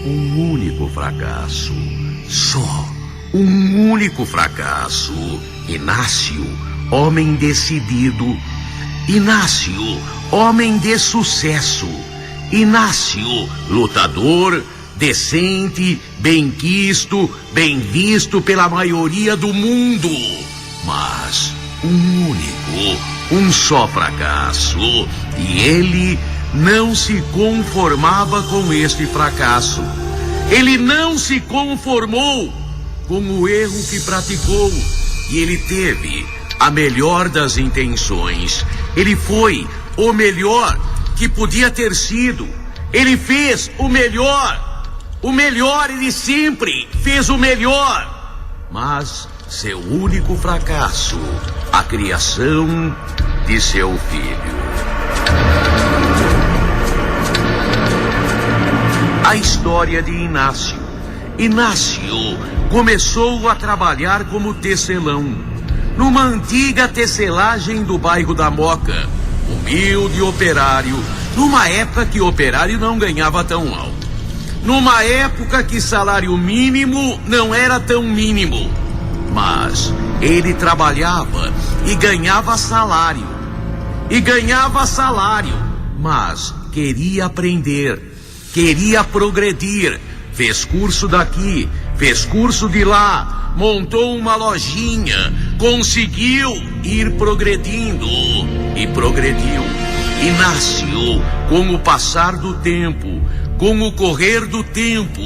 um único fracasso. Só um único fracasso. Inácio, homem decidido. Inácio, homem de sucesso. Inácio, lutador, decente, benquisto, bem visto pela maioria do mundo. Mas um único, um só fracasso. E ele não se conformava com este fracasso. Ele não se conformou com o erro que praticou. E ele teve a melhor das intenções. Ele foi o melhor que podia ter sido. Ele fez o melhor. O melhor, ele sempre fez o melhor. Mas seu único fracasso, a criação de seu filho. A história de Inácio. Inácio começou a trabalhar como tecelão, numa antiga tecelagem do bairro da Moca. Humilde operário, numa época que operário não ganhava tão alto. Numa época que salário mínimo não era tão mínimo. Mas ele trabalhava e ganhava salário. Mas queria aprender, queria progredir. Fez curso daqui, fez curso de lá, montou uma lojinha, conseguiu ir progredindo e progrediu. Inácio, com o passar do tempo, com o correr do tempo,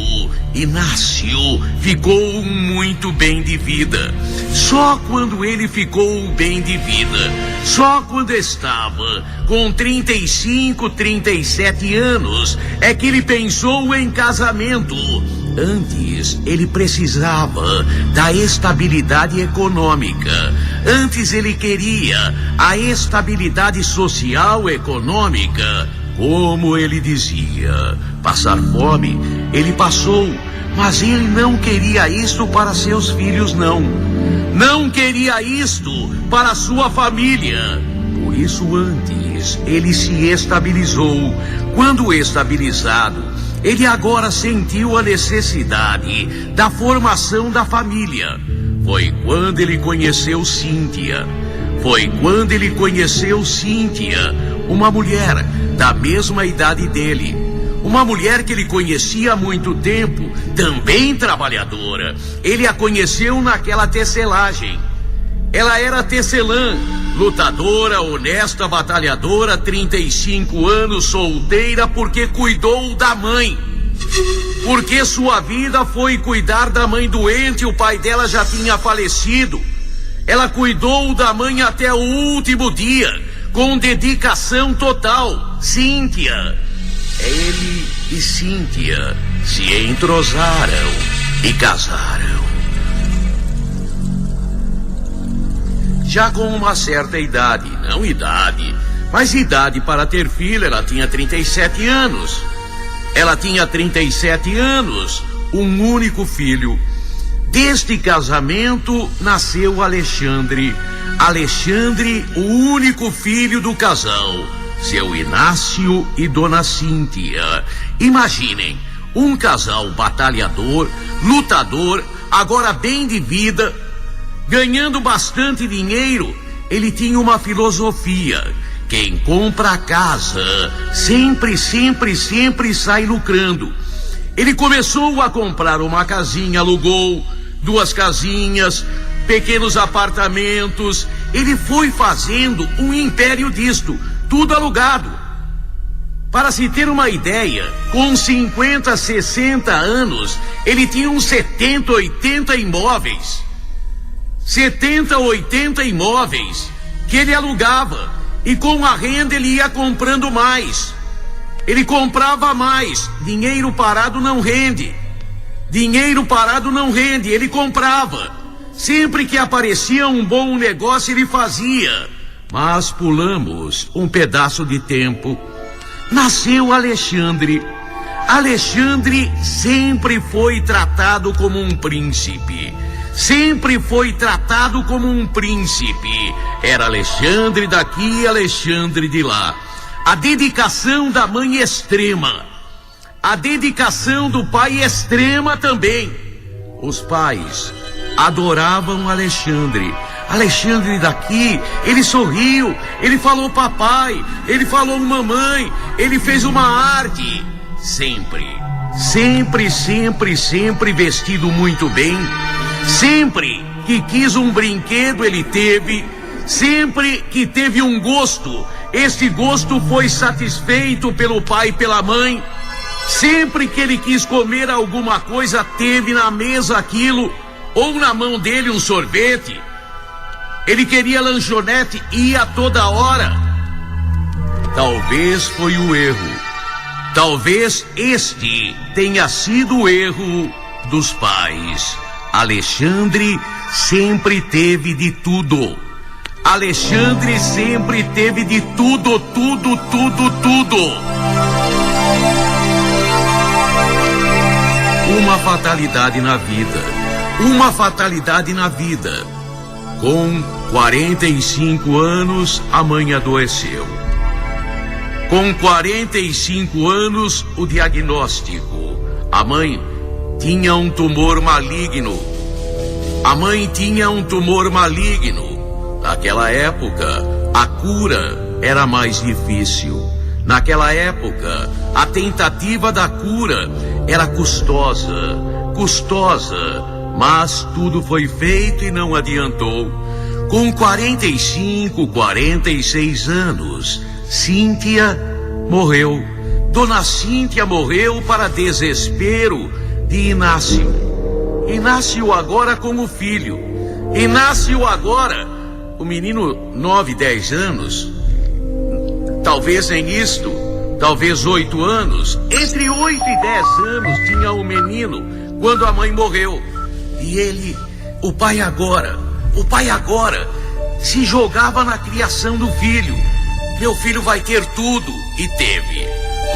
Inácio ficou muito bem de vida. Só quando ele ficou bem de vida, só quando estava com 35, 37 anos, é que ele pensou em casamento. Antes, ele precisava da estabilidade econômica. Antes, ele queria a estabilidade social econômica. Como ele dizia, passar fome, ele passou, mas ele não queria isto para seus filhos, não. Não queria isto para sua família. Por isso, antes, ele se estabilizou. Quando estabilizado, ele agora sentiu a necessidade da formação da família. Foi quando ele conheceu Cíntia. Uma mulher da mesma idade dele. Uma mulher que ele conhecia há muito tempo, também trabalhadora. Ele a conheceu naquela tecelagem. Ela era tecelã, lutadora, honesta, batalhadora, 35 anos, solteira, porque cuidou da mãe. Porque sua vida foi cuidar da mãe doente, o pai dela já tinha falecido. Ela cuidou da mãe até o último dia, com dedicação total. Cíntia. Ele e Cíntia se entrosaram e casaram. Já com uma certa idade, não idade, mas idade para ter filho, ela tinha 37 anos. Um único filho. Deste casamento nasceu Alexandre. Alexandre, o único filho do casal. Seu Inácio e Dona Cíntia. Imaginem, um casal batalhador, lutador, agora bem de vida, ganhando bastante dinheiro. Ele tinha uma filosofia: quem compra a casa sempre sai lucrando. Ele começou a comprar uma casinha, alugou 2 casinhas, pequenos apartamentos. Ele foi fazendo um império disto, tudo alugado. Para se ter uma ideia, com 50, 60 anos, ele tinha uns 70, 80 imóveis. 70, 80 imóveis que ele alugava. E com a renda ele ia comprando mais. Ele comprava mais. Dinheiro parado não rende. Ele comprava. Sempre que aparecia um bom negócio, ele fazia. Mas pulamos um pedaço de tempo. Nasceu Alexandre. Alexandre sempre foi tratado como um príncipe. Era Alexandre daqui, Alexandre de lá. A dedicação da mãe extrema. a dedicação do pai extrema também. Os pais adoravam Alexandre. Alexandre daqui, ele sorriu, ele falou papai, ele falou mamãe, ele fez uma arte. Sempre vestido muito bem. Sempre que quis um brinquedo ele teve. Sempre que teve um gosto, este gosto foi satisfeito pelo pai e pela mãe. Sempre que ele quis comer alguma coisa, teve na mesa aquilo, ou na mão dele um sorvete. Ele queria lanchonete, ia toda hora. Talvez foi o erro. Talvez este tenha sido o erro dos pais. Alexandre sempre teve de tudo. Alexandre sempre teve de tudo. Uma fatalidade na vida. Com 45 anos, a mãe adoeceu. Com 45 anos, o diagnóstico. A mãe tinha um tumor maligno. Naquela época, a cura era mais difícil. Naquela época, a tentativa da cura era custosa, mas tudo foi feito e não adiantou. Com 45, 46 anos, Cíntia morreu. Dona Cíntia morreu para desespero de Inácio. Inácio agora como filho. Inácio agora, o menino 9, 10 anos, talvez nem isto, talvez 8 anos, entre 8 e 10 anos tinha o menino quando a mãe morreu. E ele, o pai agora, se jogava na criação do filho. Meu filho vai ter tudo, e teve.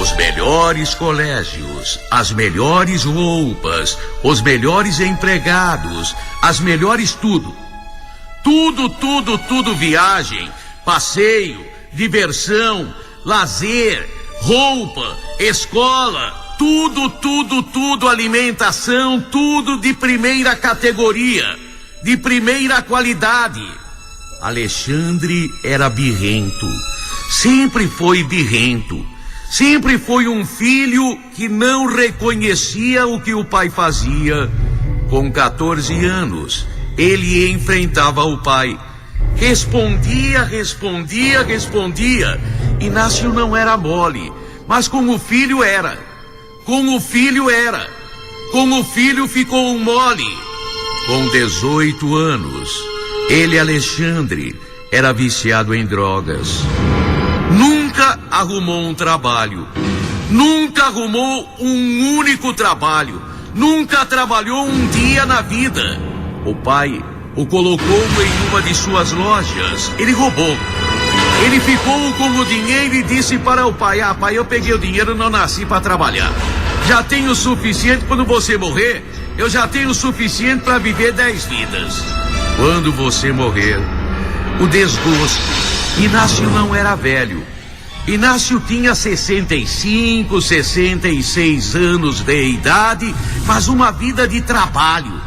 Os melhores colégios, as melhores roupas, os melhores empregados, as melhores tudo. Tudo, viagem, passeio, diversão, lazer, roupa, escola, tudo, alimentação, tudo de primeira categoria, de primeira qualidade. Alexandre era birrento, sempre foi birrento, sempre foi um filho que não reconhecia o que o pai fazia. Com 14 anos, ele enfrentava o pai. Respondia. Inácio não era mole, mas com o filho era. Com o filho ficou um mole. Com 18 anos, ele, Alexandre, era viciado em drogas. Nunca arrumou um trabalho. Nunca arrumou um único trabalho. Nunca trabalhou um dia na vida. O pai o colocou em uma de suas lojas. Ele roubou. Ele ficou com o dinheiro e disse para o pai: pai, eu peguei o dinheiro, não nasci para trabalhar. Já tenho o suficiente, quando você morrer, eu já tenho o suficiente para viver 10 vidas. Quando você morrer, o desgosto. Inácio não era velho. Inácio tinha 65, 66 anos de idade, mas uma vida de trabalho.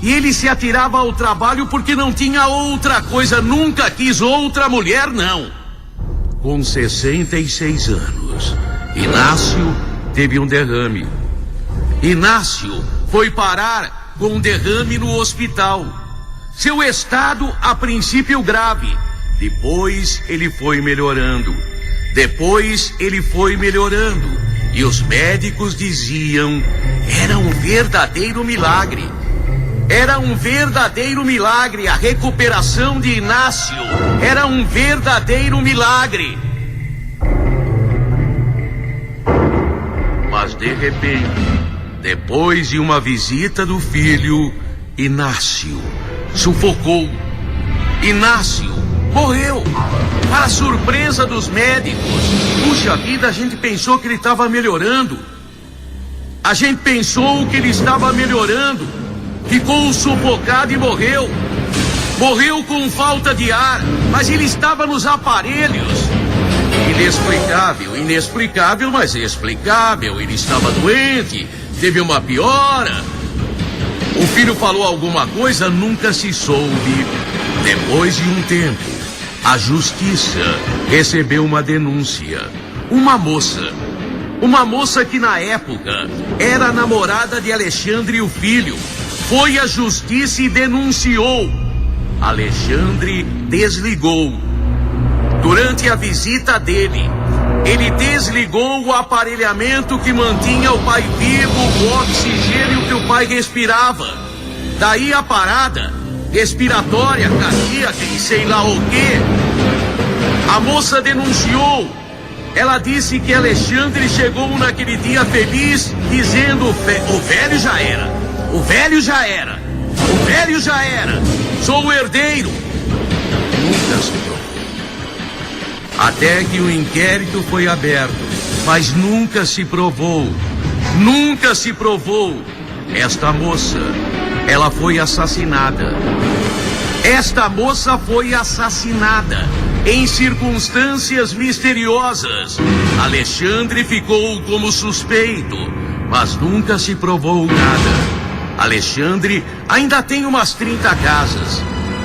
E ele se atirava ao trabalho porque não tinha outra coisa, nunca quis outra mulher, não. Com 66 anos, Inácio teve um derrame. Inácio foi parar com um derrame no hospital. Seu estado, a princípio, grave. Depois ele foi melhorando. E os médicos diziam: era um verdadeiro milagre. A recuperação de Inácio era um verdadeiro milagre. Mas de repente, depois de uma visita do filho, Inácio sufocou. Inácio morreu, para surpresa dos médicos. Puxa vida, a gente pensou que ele estava melhorando. Ficou sufocado e morreu. Morreu com falta de ar, mas ele estava nos aparelhos. Inexplicável, inexplicável, mas explicável. Ele estava doente, teve uma piora. O filho falou alguma coisa, nunca se soube. Depois de um tempo, a justiça recebeu uma denúncia. Uma moça que na época era namorada de Alexandre, o filho, foi à justiça e denunciou. Alexandre desligou. Durante a visita dele, ele desligou o aparelhamento que mantinha o pai vivo, o oxigênio que o pai respirava. Daí a parada respiratória, cardíaca e sei lá o quê. A moça denunciou. Ela disse que Alexandre chegou naquele dia feliz, dizendo: o velho já era, o velho já era, o velho já era, sou o herdeiro. Nunca se provou. Até que o inquérito foi aberto, mas nunca se provou. Nunca se provou. Esta moça, ela foi assassinada. Esta moça foi assassinada em circunstâncias misteriosas. Alexandre ficou como suspeito, mas nunca se provou nada. Alexandre ainda tem umas 30 casas.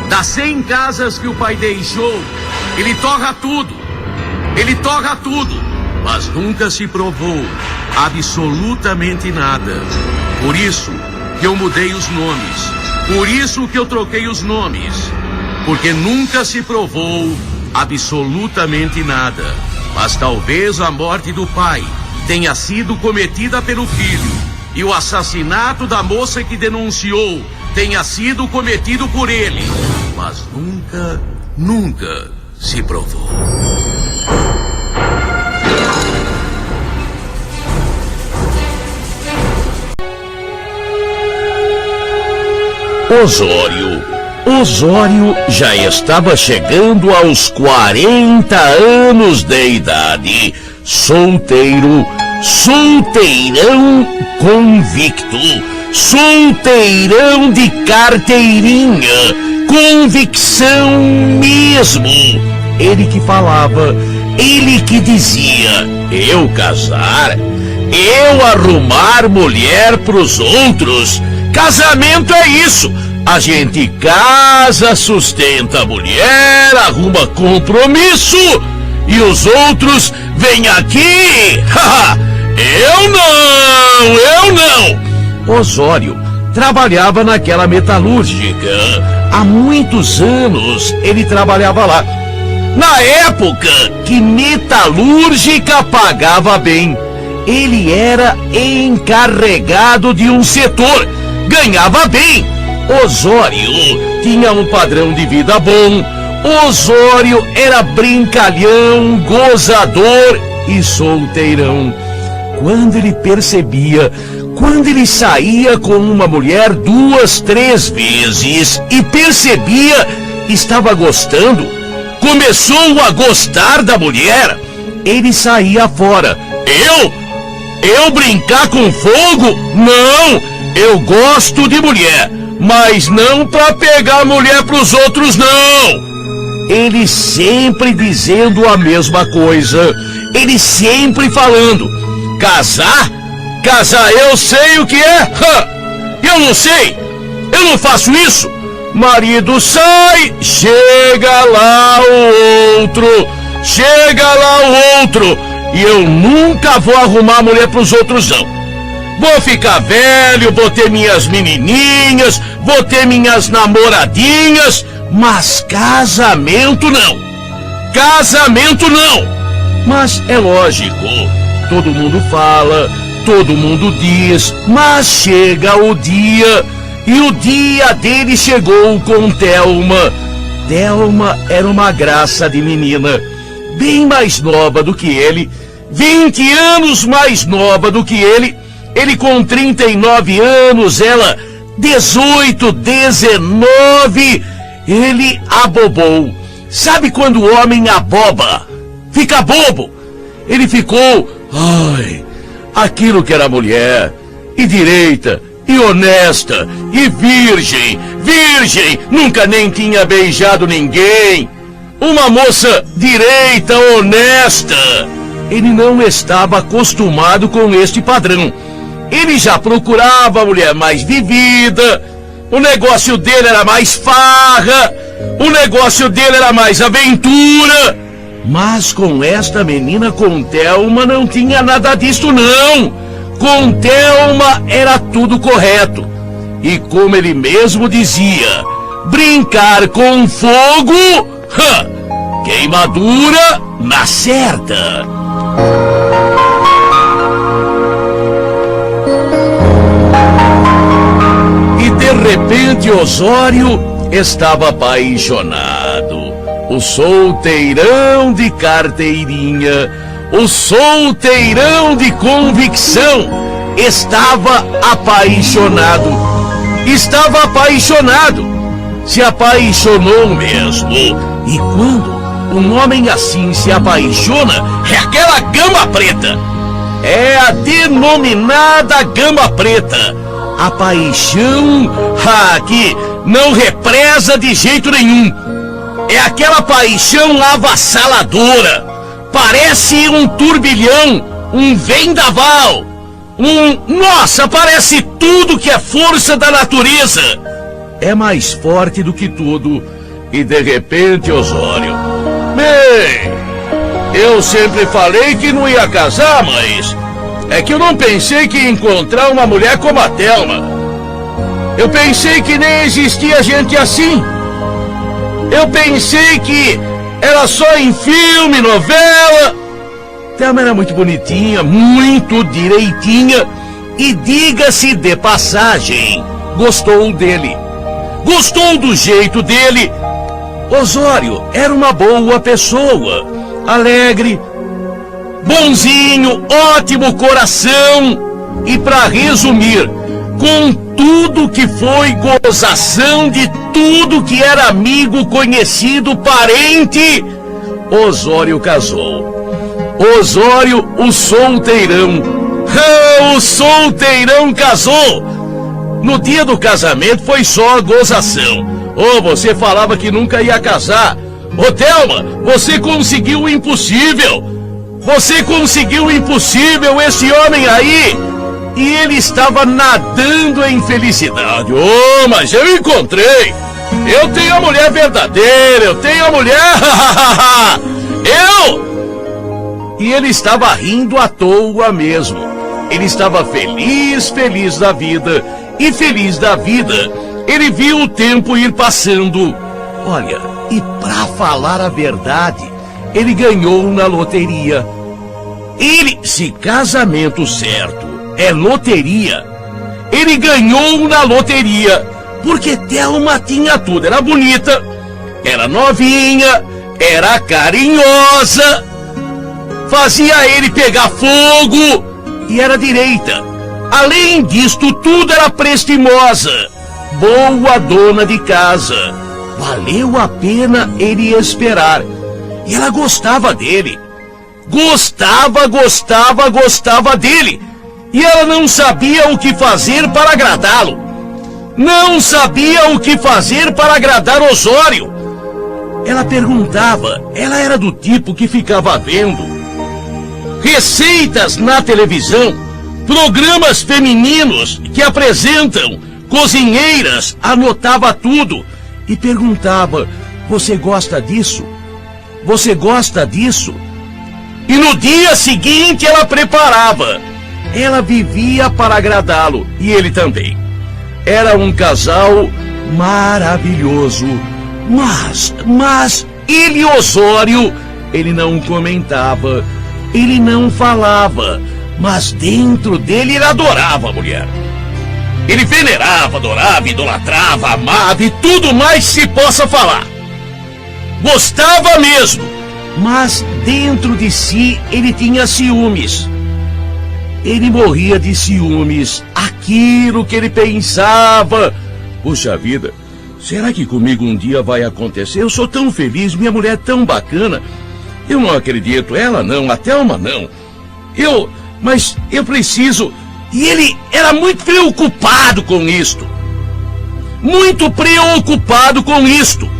Das 100 casas que o pai deixou, ele torra tudo. Ele torra tudo, mas nunca se provou absolutamente nada. Por isso que eu mudei os nomes. Por isso que eu troquei os nomes. Porque nunca se provou absolutamente nada. Mas talvez a morte do pai tenha sido cometida pelo filho. E o assassinato da moça que denunciou tenha sido cometido por ele. Mas nunca se provou. Osório já estava chegando aos 40 anos de idade, solteirão convicto, solteirão de carteirinha, convicção mesmo. Ele que falava, ele que dizia: eu casar, eu arrumar mulher pros outros. Casamento é isso. A gente casa, sustenta a mulher, arruma compromisso e os outros vêm aqui. Eu não. Osório trabalhava naquela metalúrgica. Há muitos anos ele trabalhava lá. Na época que metalúrgica pagava bem. Ele era encarregado de um setor. Ganhava bem. Osório tinha um padrão de vida bom. Osório era brincalhão, gozador e solteirão. Quando ele percebia, quando ele saía com uma mulher 2, 3 vezes e percebia que estava gostando, começou a gostar da mulher, ele saía fora. Eu brincar com fogo? Não! Eu gosto de mulher, mas não pra pegar mulher pros outros, não! Ele sempre dizendo a mesma coisa. Ele sempre falando: casar? Casar eu sei o que é? Eu não sei! Eu não faço isso! Marido sai, chega lá o outro! Chega lá o outro! E eu nunca vou arrumar mulher pros outros, não! Vou ficar velho, vou ter minhas menininhas, vou ter minhas namoradinhas, mas casamento não. Casamento não. Mas é lógico, todo mundo fala, todo mundo diz, mas chega o dia, e o dia dele chegou com Thelma. Thelma era uma graça de menina, bem mais nova do que ele, 20 anos mais nova do que ele. Ele com 39 anos, ela 18, 19, ele abobou. Sabe quando o homem aboba? Fica bobo. Ele ficou, aquilo que era mulher, e direita, e honesta, e virgem, nunca nem tinha beijado ninguém. uma moça direita, honesta. Ele não estava acostumado com este padrão. Ele já procurava a mulher mais vivida, o negócio dele era mais farra, o negócio dele era mais aventura. Mas com esta menina, com Thelma, não tinha nada disso não. Com Thelma era tudo correto. E como ele mesmo dizia, brincar com fogo, queimadura na certa. E de repente Osório estava apaixonado. O solteirão de carteirinha, o solteirão de convicção, estava apaixonado. Estava apaixonado. Se apaixonou mesmo. E quando um homem assim se apaixona, é aquela gama preta. É a denominada gama preta. A paixão que não represa de jeito nenhum. É aquela paixão avassaladora. Parece um turbilhão, um vendaval. Nossa, parece tudo que é força da natureza. É mais forte do que tudo. E de repente, Osório, bem, eu sempre falei que não ia casar, mas é que eu não pensei que ia encontrar uma mulher como a Thelma. Eu pensei que nem existia gente assim. Eu pensei que era só em filme, novela. Thelma era muito bonitinha, muito direitinha. E diga-se de passagem, gostou dele. Gostou do jeito dele. Osório era uma boa pessoa. Alegre, bonzinho, ótimo coração. E para resumir, com tudo que foi gozação de tudo que era amigo, conhecido, parente, Osório casou. Osório, o solteirão. O solteirão casou. No dia do casamento foi só gozação. Você falava que nunca ia casar. Thelma, você conseguiu o impossível. Você conseguiu o impossível, esse homem aí. E ele estava nadando em felicidade. Mas eu encontrei. Eu tenho a mulher verdadeira. Eu tenho a mulher. E ele estava rindo à toa mesmo. Ele estava feliz da vida. E feliz da vida, ele viu o tempo ir passando. Olha, e pra falar a verdade, ele ganhou na loteria. Se casamento certo é loteria, ele ganhou na loteria. Porque Thelma tinha tudo. Era bonita, era novinha, era carinhosa, fazia ele pegar fogo e era direita. Além disto, tudo era prestimosa. Boa dona de casa. Valeu a pena ele esperar. E ela gostava dele. Gostava dele. E ela não sabia o que fazer para agradá-lo. Não sabia o que fazer para agradar Osório. Ela perguntava. Ela era do tipo que ficava vendo receitas na televisão, programas femininos que apresentam cozinheiras, anotava tudo e perguntava: você gosta disso? Você gosta disso? E no dia seguinte ela preparava. Ela vivia para agradá-lo e ele também. Era um casal maravilhoso. Mas ele, Osório, ele não comentava, ele não falava. Mas dentro dele ele adorava a mulher. Ele venerava, adorava, idolatrava, amava e tudo mais se possa falar. Gostava mesmo. Mas dentro de si ele tinha ciúmes. Ele morria de ciúmes. Aquilo que ele pensava: puxa vida, será que comigo um dia vai acontecer? Eu sou tão feliz, minha mulher é tão bacana. Eu não acredito, ela não, a Thelma não. Mas eu preciso. E ele era muito preocupado com isto. Muito preocupado com isto.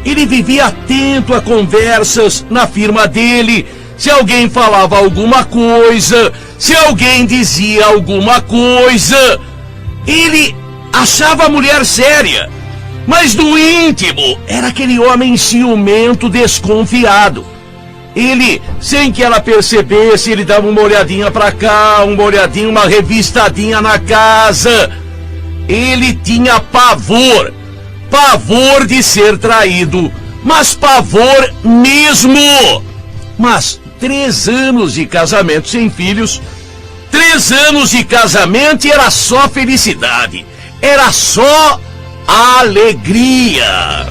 Ele vivia atento a conversas na firma dele. Se alguém falava alguma coisa, se alguém dizia alguma coisa, ele achava a mulher séria. Mas no íntimo, era aquele homem ciumento, desconfiado. Ele, sem que ela percebesse, ele dava uma olhadinha pra cá, uma olhadinha, uma revistadinha na casa. Ele tinha pavor de ser traído, mas pavor mesmo. Mas 3 anos de casamento sem filhos, 3 anos de casamento e era só felicidade, era só alegria.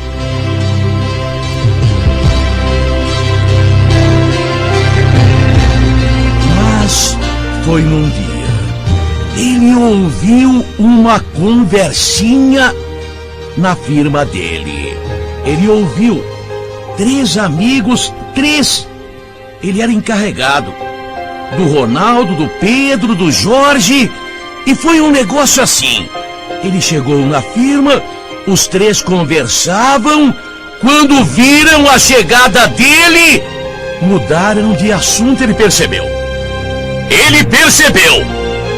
Mas foi num dia, ele ouviu uma conversinha na firma dele. Ele ouviu 3 amigos, 3. Ele era encarregado do Ronaldo, do Pedro, do Jorge, e foi um negócio assim. Ele chegou na firma, os 3 conversavam, quando viram a chegada dele, mudaram de assunto. Ele percebeu.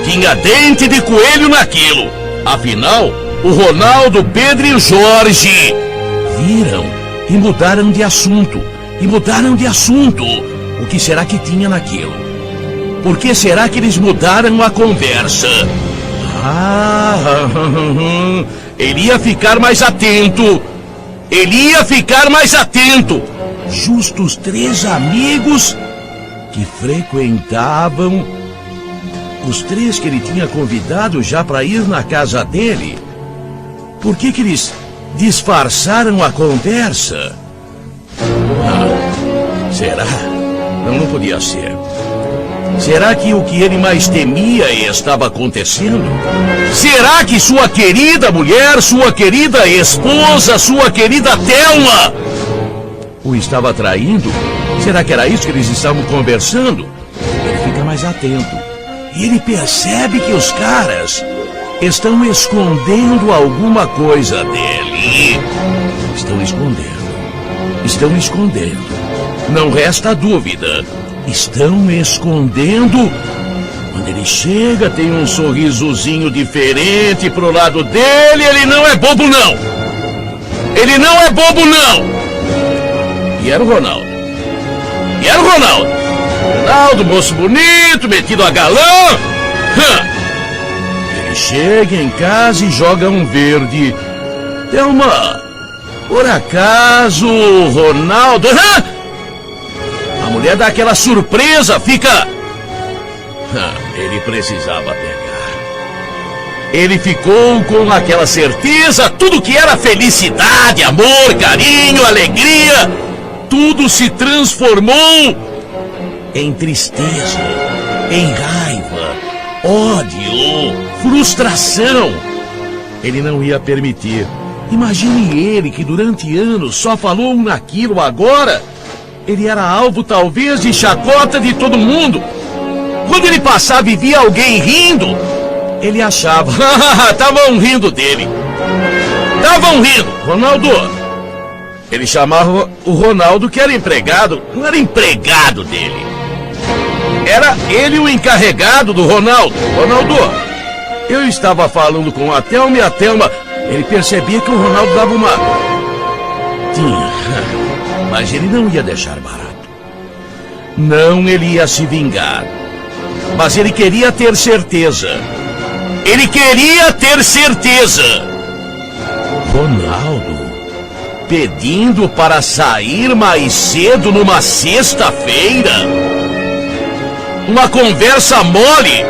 Tinha dente de coelho naquilo. Afinal, o Ronaldo, Pedro e o Jorge viram e mudaram de assunto. O que será que tinha naquilo? Por que será que eles mudaram a conversa? Ele ia ficar mais atento. Justo os 3 amigos que frequentavam, os 3 que ele tinha convidado já para ir na casa dele. Por que eles disfarçaram a conversa? Será? Não podia ser. Será que o que ele mais temia estava acontecendo? Será que sua querida mulher, sua querida esposa, sua querida Thelma o estava traindo? Será que era isso que eles estavam conversando? Ele fica mais atento e ele percebe que os caras estão escondendo alguma coisa dele. Estão escondendo. Não resta dúvida. Estão escondendo. Quando ele chega, tem um sorrisozinho diferente pro lado dele. Ele não é bobo, não. E era o Ronaldo. Ronaldo, moço bonito, metido a galã. Ele chega em casa e joga um verde. Thelma, por acaso, Ronaldo... A mulher dá aquela surpresa, fica... Ele precisava pegar. Ele ficou com aquela certeza, tudo que era felicidade, amor, carinho, alegria, tudo se transformou em tristeza, em raiva, ódio, frustração. Ele não ia permitir. Imagine ele que durante anos só falou naquilo. Agora ele era alvo talvez de chacota de todo mundo. Quando ele passava e via alguém rindo, ele achava, estavam rindo dele. Ronaldo. Ele chamava o Ronaldo, que era empregado. Não era empregado dele. Era ele o encarregado do Ronaldo. Ronaldo, eu estava falando com a Thelma e a Thelma... Ele percebia que o Ronaldo dava uma... Mas ele não ia deixar barato. Não, ele ia se vingar. Mas ele queria ter certeza. Ronaldo pedindo para sair mais cedo numa sexta-feira. Uma conversa mole.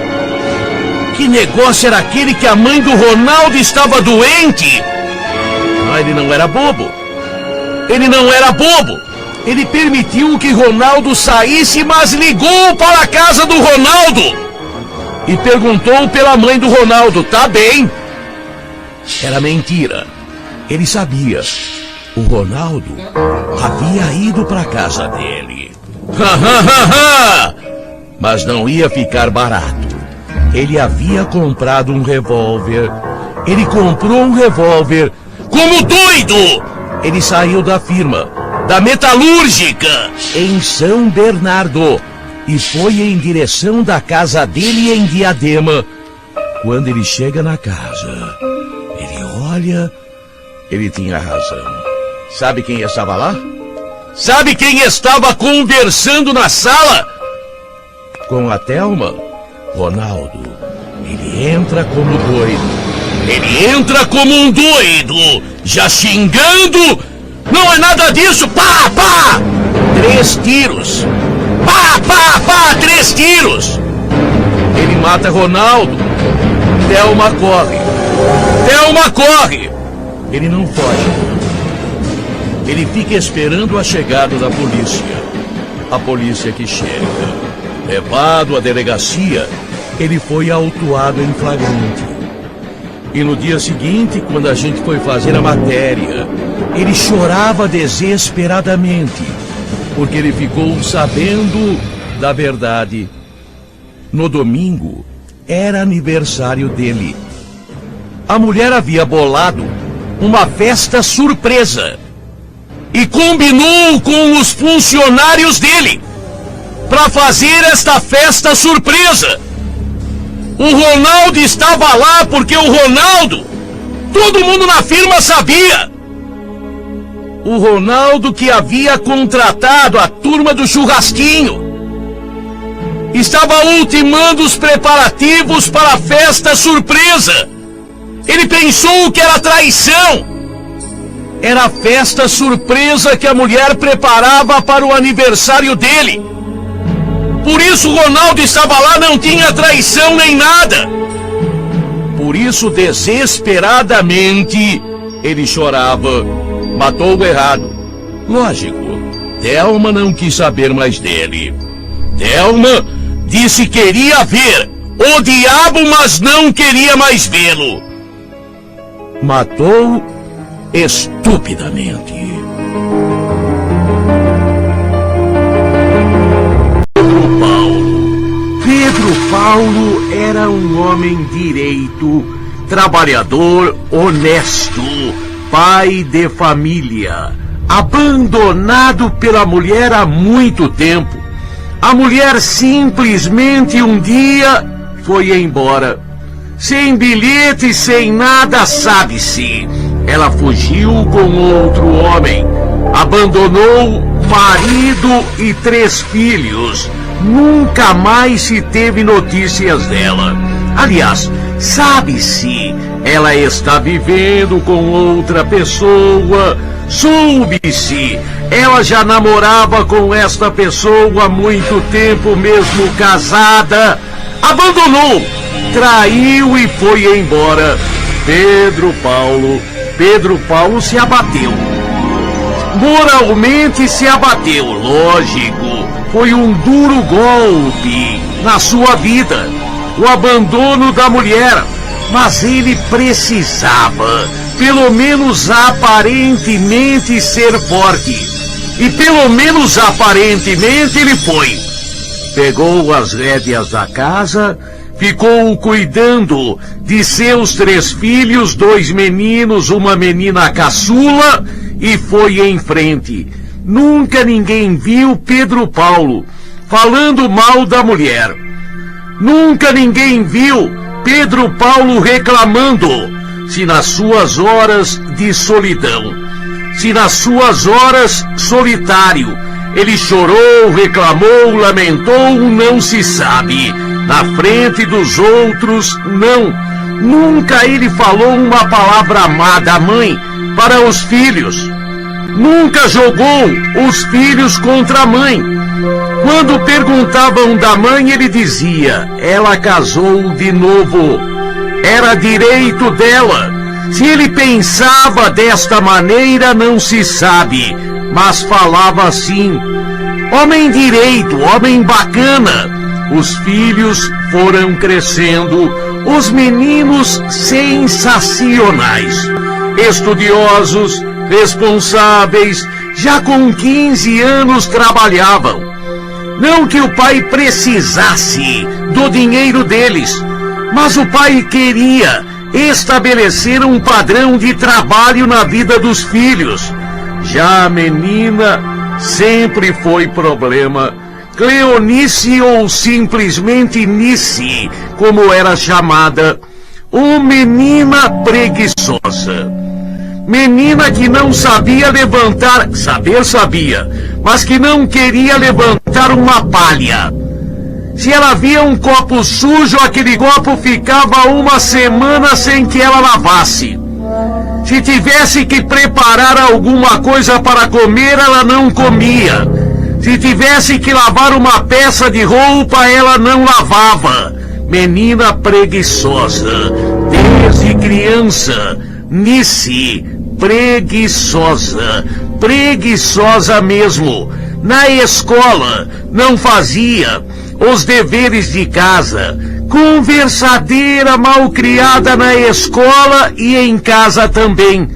Que negócio era aquele que a mãe do Ronaldo estava doente? Ele não era bobo. Ele permitiu que Ronaldo saísse, mas ligou para a casa do Ronaldo e perguntou pela mãe do Ronaldo. Tá bem. Era mentira. Ele sabia. O Ronaldo havia ido para a casa dele. Mas não ia ficar barato. Ele havia comprado um revólver. Ele comprou um revólver como doido. ele saiu da firma, da metalúrgica, em São Bernardo, e foi em direção da casa dele em Diadema. Quando ele chega na casa, ele olha, ele tinha razão. Sabe quem estava lá? Sabe quem estava conversando na sala? Com a Thelma? Ronaldo. Ele entra como doido. Ele entra como um doido, já xingando. Não é nada disso. Pá, pá! 3 tiros. Pá, pá, pá, 3 tiros. Ele mata Ronaldo. Thelma corre. Thelma corre. Ele não foge. Ele fica esperando a chegada da polícia. A polícia que chega. Levado à delegacia, ele foi autuado em flagrante. E no dia seguinte, quando a gente foi fazer a matéria, ele chorava desesperadamente, porque ele ficou sabendo da verdade. No domingo, era aniversário dele. A mulher havia bolado uma festa surpresa e combinou com os funcionários dele para fazer esta festa surpresa. O Ronaldo estava lá porque o Ronaldo, todo mundo na firma sabia. O Ronaldo que havia contratado a turma do churrasquinho estava ultimando os preparativos para a festa surpresa. Ele pensou que era traição. Era a festa surpresa que a mulher preparava para o aniversário dele. Por isso o Ronaldo estava lá, não tinha traição nem nada. Por isso, desesperadamente, ele chorava. Matou o errado. Lógico, Thelma não quis saber mais dele. Thelma disse que queria ver o diabo, mas não queria mais vê-lo. Matou estupidamente. Pedro Paulo era um homem direito, trabalhador, honesto, pai de família, abandonado pela mulher há muito tempo. A mulher simplesmente um dia foi embora. Sem bilhete, sem nada, sabe-se. Ela fugiu com outro homem, abandonou marido e 3 filhos. Nunca mais se teve notícias dela. Aliás, sabe-se, ela está vivendo com outra pessoa. Soube-se, ela já namorava com esta pessoa há muito tempo, mesmo casada. Abandonou, traiu e foi embora. Pedro Paulo se abateu. Moralmente se abateu, lógico. Foi um duro golpe na sua vida, o abandono da mulher, mas ele precisava, pelo menos aparentemente, ser forte. E pelo menos aparentemente ele foi. Pegou as rédeas da casa, ficou cuidando de seus 3 filhos, 2 meninos, uma menina caçula, e foi em frente. Nunca ninguém viu Pedro Paulo falando mal da mulher. Nunca ninguém viu Pedro Paulo reclamando, se nas suas horas de solidão, se nas suas horas solitário, ele chorou, reclamou, lamentou, não se sabe. Na frente dos outros, não. Nunca ele falou uma palavra má da mãe para os filhos. Nunca jogou os filhos contra a mãe. Quando perguntavam da mãe, ele dizia: ela casou de novo. Era direito dela. Se ele pensava desta maneira, não se sabe, mas falava assim. Homem direito, homem bacana. Os filhos foram crescendo, os meninos sensacionais, estudiosos, responsáveis, já com 15 anos trabalhavam. Não que o pai precisasse do dinheiro deles, mas o pai queria estabelecer um padrão de trabalho na vida dos filhos. Já a menina sempre foi problema. Cleonice ou simplesmente Nice, como era chamada, uma menina preguiçosa. Menina que não sabia levantar, saber sabia, mas que não queria levantar uma palha. Se ela via um copo sujo, aquele copo ficava uma semana sem que ela lavasse. Se tivesse que preparar alguma coisa para comer, ela não comia. Se tivesse que lavar uma peça de roupa, ela não lavava. Menina preguiçosa, desde criança, Nice, preguiçosa, preguiçosa mesmo. Na escola, não fazia os deveres de casa, conversadeira, malcriada na escola e em casa também.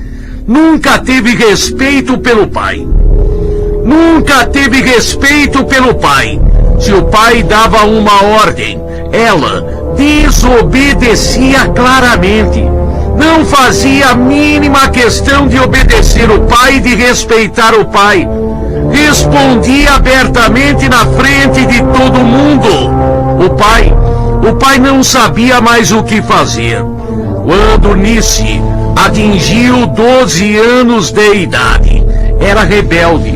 Nunca teve respeito pelo pai. Nunca teve respeito pelo pai. Se o pai dava uma ordem, ela desobedecia claramente. Não fazia a mínima questão de obedecer o pai e de respeitar o pai. Respondia abertamente na frente de todo mundo. O pai não sabia mais o que fazer. Quando Nice atingiu 12 anos de idade, era rebelde,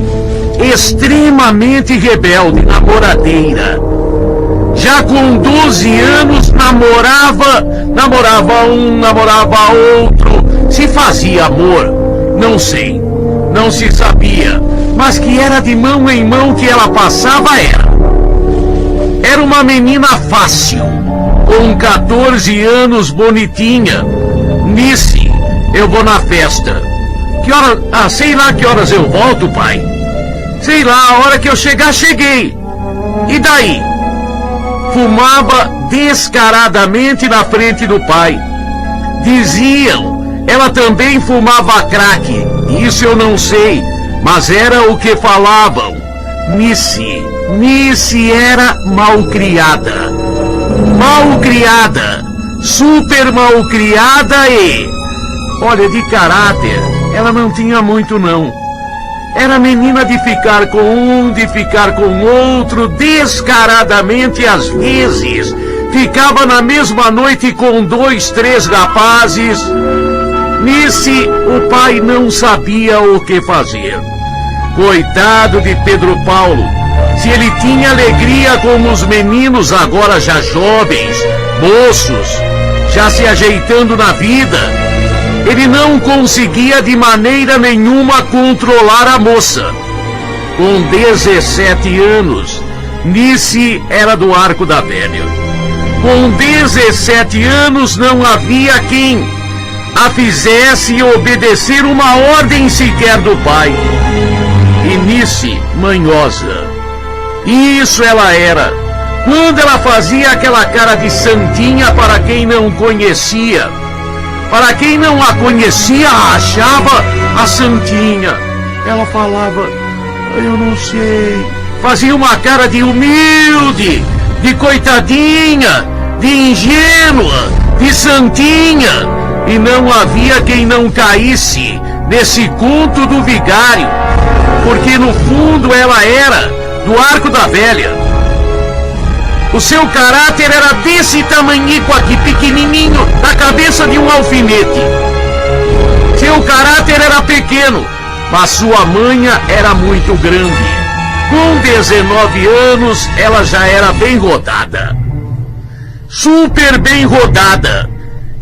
extremamente rebelde, namoradeira. Já com 12 anos namorava um, namorava outro, se fazia amor, não sei, não se sabia, mas que era de mão em mão que ela passava era. Era uma menina fácil, com 14 anos, bonitinha. Nice, eu vou na festa. Que hora? Ah, sei lá que horas eu volto, pai. Sei lá, a hora que eu chegar, cheguei. E daí? Fumava descaradamente na frente do pai. Diziam, ela também fumava crack. Isso eu não sei, mas era o que falavam. Nice era malcriada. Malcriada. Super malcriada e... Olha, de caráter, ela não tinha muito não. Era menina de ficar com um, de ficar com outro, descaradamente às vezes. Ficava na mesma noite com 2, 3 rapazes. Nice, o pai não sabia o que fazer. Coitado de Pedro Paulo. Se ele tinha alegria com os meninos agora já jovens, moços, já se ajeitando na vida, ele não conseguia de maneira nenhuma controlar a moça. Com 17 anos, Nice era do Arco da Velha. Com 17 anos não havia quem a fizesse obedecer uma ordem sequer do pai. E Nice, manhosa. Isso ela era. Quando ela fazia aquela cara de santinha para quem não conhecia, para quem não a conhecia, a achava a santinha. Ela falava, eu não sei. Fazia uma cara de humilde, de coitadinha, de ingênua, de santinha. E não havia quem não caísse nesse conto do vigário, porque no fundo ela era do Arco da Velha. O seu caráter era desse tamanhico aqui, pequenininho, da cabeça de um alfinete. Seu caráter era pequeno, mas sua manha era muito grande. Com 19 anos, ela já era bem rodada. Super bem rodada.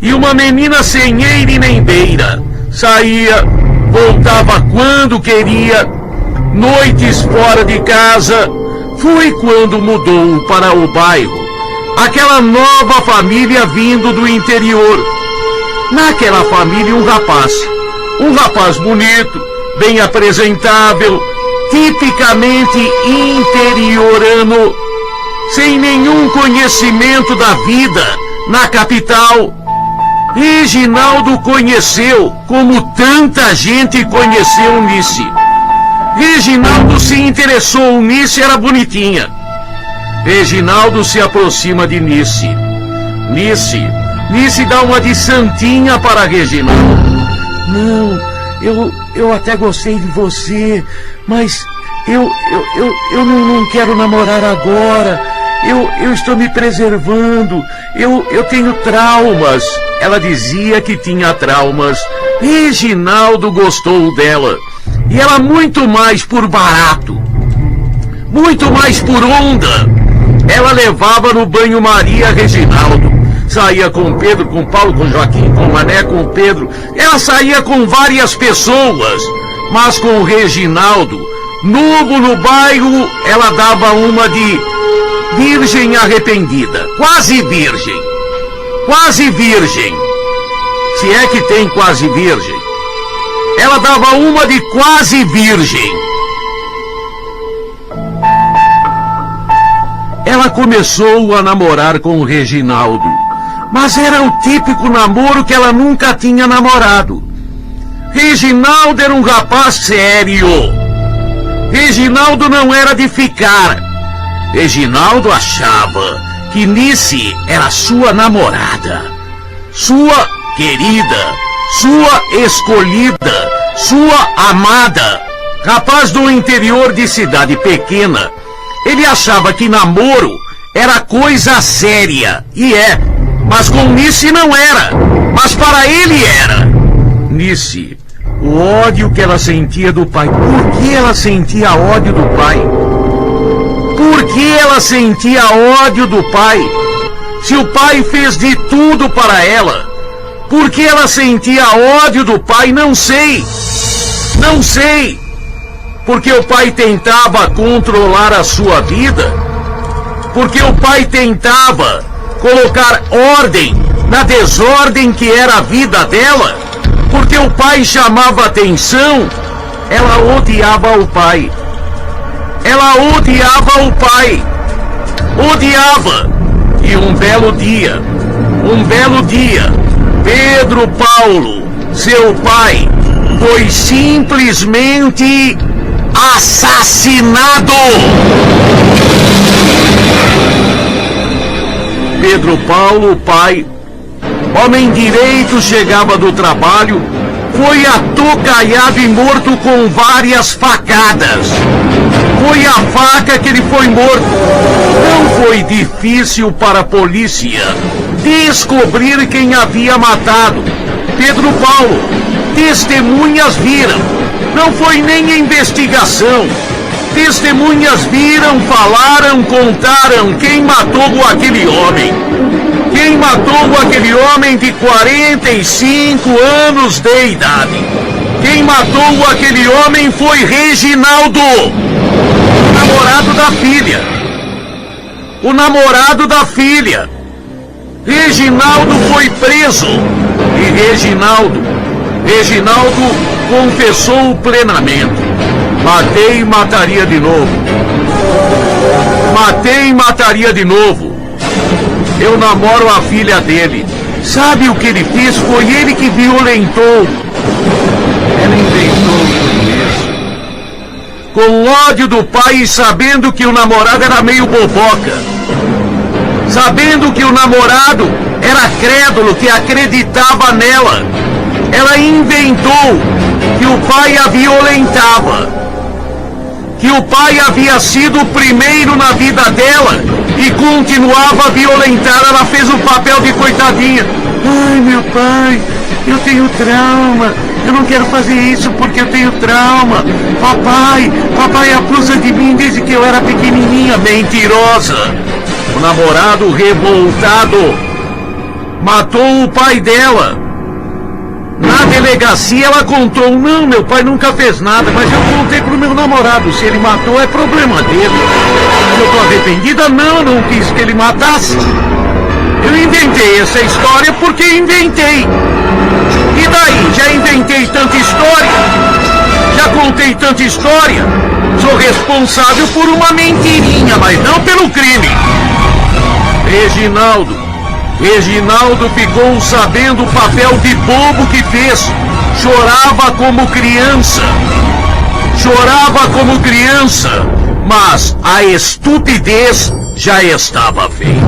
E uma menina sem eira e nem beira. Saía, voltava quando queria, noites fora de casa. Foi quando mudou para o bairro. Aquela nova família vindo do interior. Naquela família um rapaz bonito, bem apresentável, tipicamente interiorano, sem nenhum conhecimento da vida na capital. Reginaldo conheceu, como tanta gente conheceu Nice. Reginaldo se interessou, Nice era bonitinha. Reginaldo se aproxima de Nice. Nice dá uma de santinha para Reginaldo. Não, eu até gostei de você, mas eu não quero namorar agora. Eu estou me preservando. Eu tenho traumas. Ela dizia que tinha traumas. Reginaldo gostou dela. E ela muito mais por barato. Muito mais por onda. Ela levava no banho-maria Reginaldo. Saía com Pedro, com Paulo, com Joaquim, com Mané, com Pedro. Ela saía com várias pessoas. Mas com o Reginaldo, novo no bairro, ela dava uma de virgem arrependida. Quase virgem. Quase virgem. Se é que tem quase virgem. Ela dava uma de quase virgem. Ela começou a namorar com o Reginaldo. Mas era o típico namoro que ela nunca tinha namorado. Reginaldo era um rapaz sério. Reginaldo não era de ficar. Reginaldo achava que Nice era sua namorada, sua querida, sua escolhida, sua amada. Rapaz do interior de cidade pequena, ele achava que namoro era coisa séria, e é, mas com Nice não era, mas para ele era. Nice, o ódio que ela sentia do pai. Por que ela sentia ódio do pai? Por que ela sentia ódio do pai? Se o pai fez de tudo para ela, por que ela sentia ódio do pai? Não sei. Não sei. Porque o pai tentava controlar a sua vida? Porque o pai tentava colocar ordem na desordem que era a vida dela? Porque o pai chamava atenção? Ela odiava o pai. Ela odiava o pai. Odiava. E um belo dia, Pedro Paulo, seu pai, foi simplesmente assassinado. Pedro Paulo, o pai, homem direito, chegava do trabalho, foi atocaiado e morto com várias facadas. Foi a faca que ele foi morto. Não foi difícil para a polícia descobrir quem havia matado Pedro Paulo. Testemunhas viram. Não foi nem investigação. Testemunhas viram, falaram, contaram quem matou aquele homem. Quem matou aquele homem de 45 anos de idade. Quem matou aquele homem foi Reginaldo, o namorado da filha. O namorado da filha. Reginaldo foi preso. E Reginaldo confessou plenamente. Matei e mataria de novo. Matei e mataria de novo. Eu namoro a filha dele. Sabe o que ele fez? Foi ele que violentou. Ela inventou tudo isso. Com ódio do pai e sabendo que o namorado era meio boboca. Sabendo que o namorado era crédulo, que acreditava nela. Ela inventou que o pai a violentava. Que o pai havia sido o primeiro na vida dela e continuava a violentar. Ela fez o papel de coitadinha. Ai, meu pai, eu tenho trauma. Eu não quero fazer isso porque eu tenho trauma. Papai abusa de mim desde que eu era pequenininha. Mentirosa. O namorado revoltado matou o pai dela. Na delegacia ela contou, não, meu pai nunca fez nada, mas eu contei pro meu namorado, se ele matou é problema dele. Eu tô arrependida? Não, eu não quis que ele matasse. Eu inventei essa história porque inventei. E daí? Já inventei tanta história, já contei tanta história, sou responsável por uma mentirinha, mas não pelo crime. Reginaldo ficou sabendo o papel de bobo que fez. Chorava como criança, mas a estupidez já estava feita.